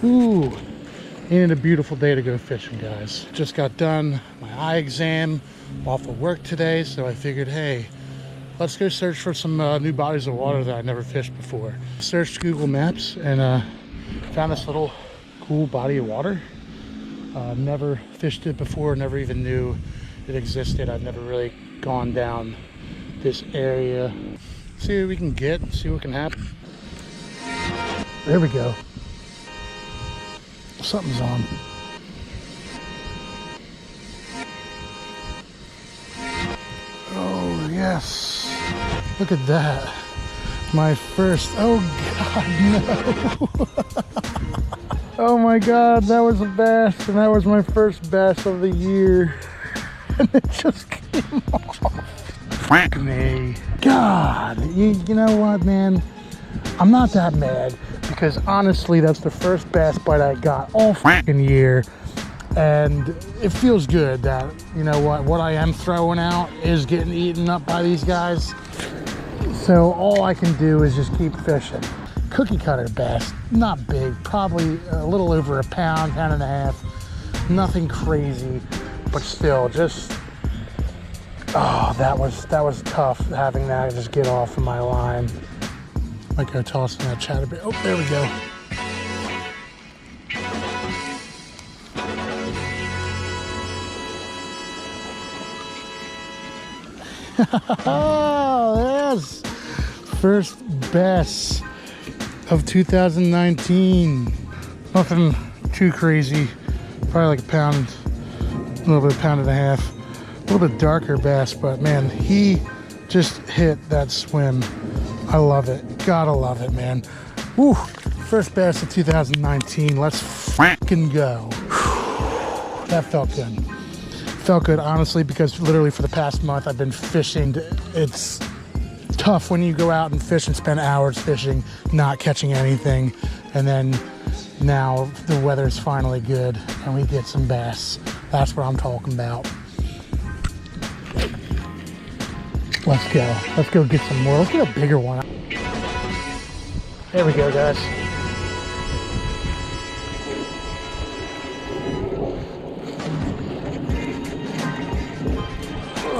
Ooh, ain't it a beautiful day to go fishing, guys. Just got done my eye exam off of work today, so I figured, hey, let's go search for some new bodies of water that I never fished before. Searched Google Maps and found this little cool body of water. Never fished it before, never even knew it existed. I've never really gone down this area. See what we can get, see what can happen. There we go. Something's on. Oh yes, look at that. My first, oh God, no. Oh my God, that was a bass, and that was my first bass of the year. And it just came off. Me. God, you know what, man? I'm not that mad, because honestly, that's the first bass bite I got all fucking year. And it feels good that, you know what I am throwing out is getting eaten up by these guys. So all I can do is just keep fishing. Cookie cutter bass, not big, probably a little over a pound, pound and a half. Nothing crazy, but still just, oh, that was tough having that just get off of my line. Might go tossing that chatterbait. Oh, there we go. Oh, yes! First bass of 2019. Nothing too crazy. Probably like a pound, a little bit, pound and a half. A little bit darker bass, but man, he just hit that swim. I love it. Gotta love it, man. Woo! First bass of 2019. Let's fucking go. That felt good. Felt good, honestly, because literally for the past month I've been fishing. It's tough when you go out and fish and spend hours fishing, not catching anything, and then now the weather's finally good and we get some bass. That's what I'm talking about. Let's go. Let's go get some more. Let's get a bigger one. There we go, guys.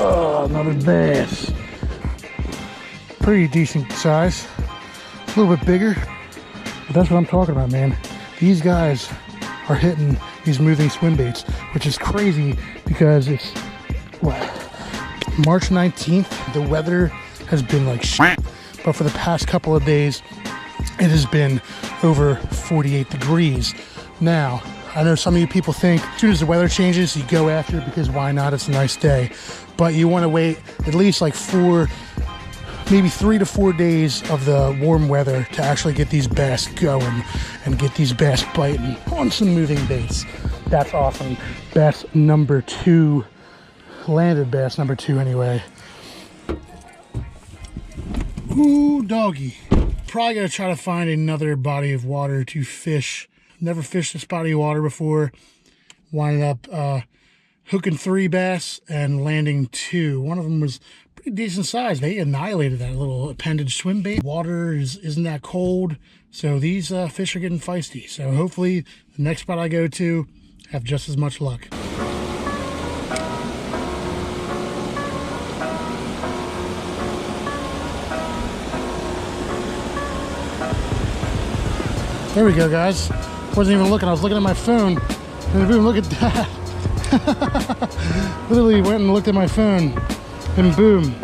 Oh, another bass. Pretty decent size. A little bit bigger. But that's what I'm talking about, man. These guys are hitting these moving swim baits, which is crazy because it's, what, March 19th. The weather has been like shit. But for the past couple of days, it has been over 48 degrees. Now, I know some of you people think as soon as the weather changes, you go after it because why not? It's a nice day. But you want to wait at least like maybe 3 to 4 days of the warm weather to actually get these bass going and get these bass biting on some moving baits. That's awesome. Bass number 2, landed bass number 2 anyway. Ooh, doggy. Probably gotta try to find another body of water to fish. Never fished this body of water before. Winded up hooking 3 bass and landing 2. One of them was pretty decent size. They annihilated that little appendage swim bait. Water isn't that cold, so these fish are getting feisty. So hopefully the next spot I go to have just as much luck. There we go, guys. Wasn't even looking. I was looking at my phone, and boom, look at that. Literally went and looked at my phone, and boom.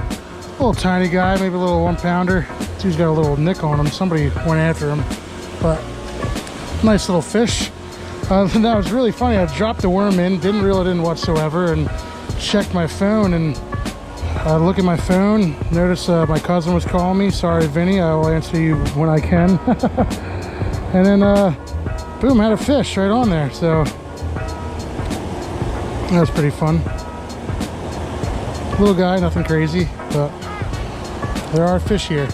Little tiny guy, maybe a little 1-pounder. Dude's got a little nick on him. Somebody went after him, but nice little fish. That was really funny. I dropped the worm in, didn't reel it in whatsoever, and checked my phone, and I look at my phone, notice my cousin was calling me. Sorry, Vinny, I will answer you when I can. And then, boom, had a fish right on there. So that was pretty fun. Little guy, nothing crazy, but there are fish here.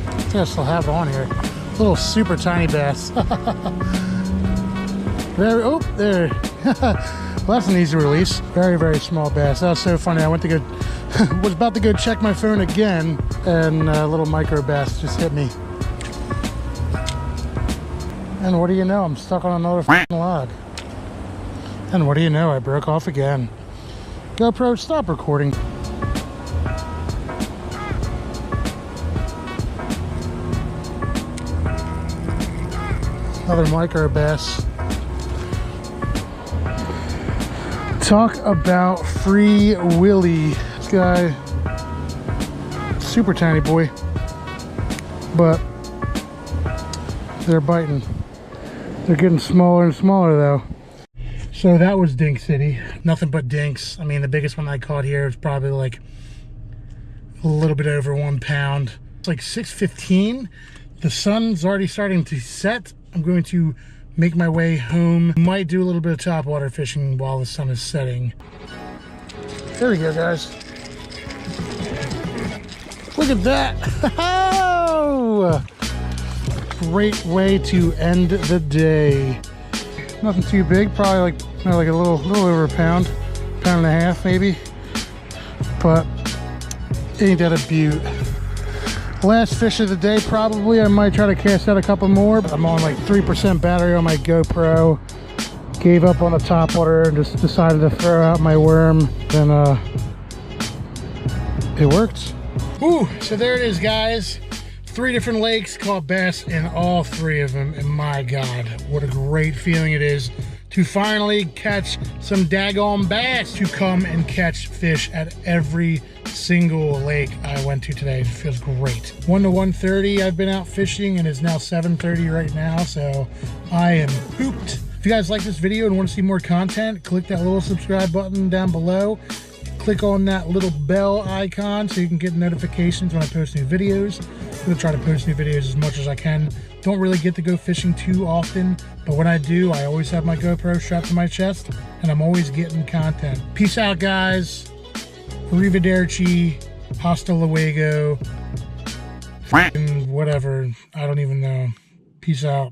I think I still have it on here. Little super tiny bass. There, oh, there. Well, that's an easy release. Very, very small bass. That was so funny. I went to go, was about to go check my phone again, and a little micro bass just hit me. And what do you know? I'm stuck on another f***ing log. And what do you know? I broke off again. GoPro, stop recording. Another micro bass. Talk about Free Willy. This guy, super tiny boy, but they're biting. They're getting smaller and smaller though. So that was Dink City. Nothing but dinks. I mean, the biggest one I caught here was probably like a little bit over 1 pound. It's like 6:15. The sun's already starting to set. I'm going to make my way home. Might do a little bit of topwater fishing while the sun is setting. There we go, guys. Look at that. Oh! Great way to end the day. Nothing too big, probably like a little over a pound, pound and a half maybe. But ain't that a beaut. Last fish of the day, probably. I might try to cast out a couple more. I'm on like 3% battery on my GoPro. Gave up on the topwater and just decided to throw out my worm. And it worked. Ooh, so there it is, guys. 3 different lakes, caught bass in all 3 of them. And my God, what a great feeling it is to finally catch some daggone bass, to come and catch fish at every single lake I went to today. It feels great. 1 to 1:30 I've been out fishing, and it's now 7:30 right now, so I am pooped. If you guys like this video and want to see more content, click that little subscribe button down below. Click on that little bell icon so you can get notifications when I post new videos. I'm gonna try to post new videos as much as I can. Don't really get to go fishing too often, but when I do, I always have my GoPro strapped to my chest, and I'm always getting content. Peace out, guys. Arrivederci, hasta luego, and whatever, I don't even know. Peace out.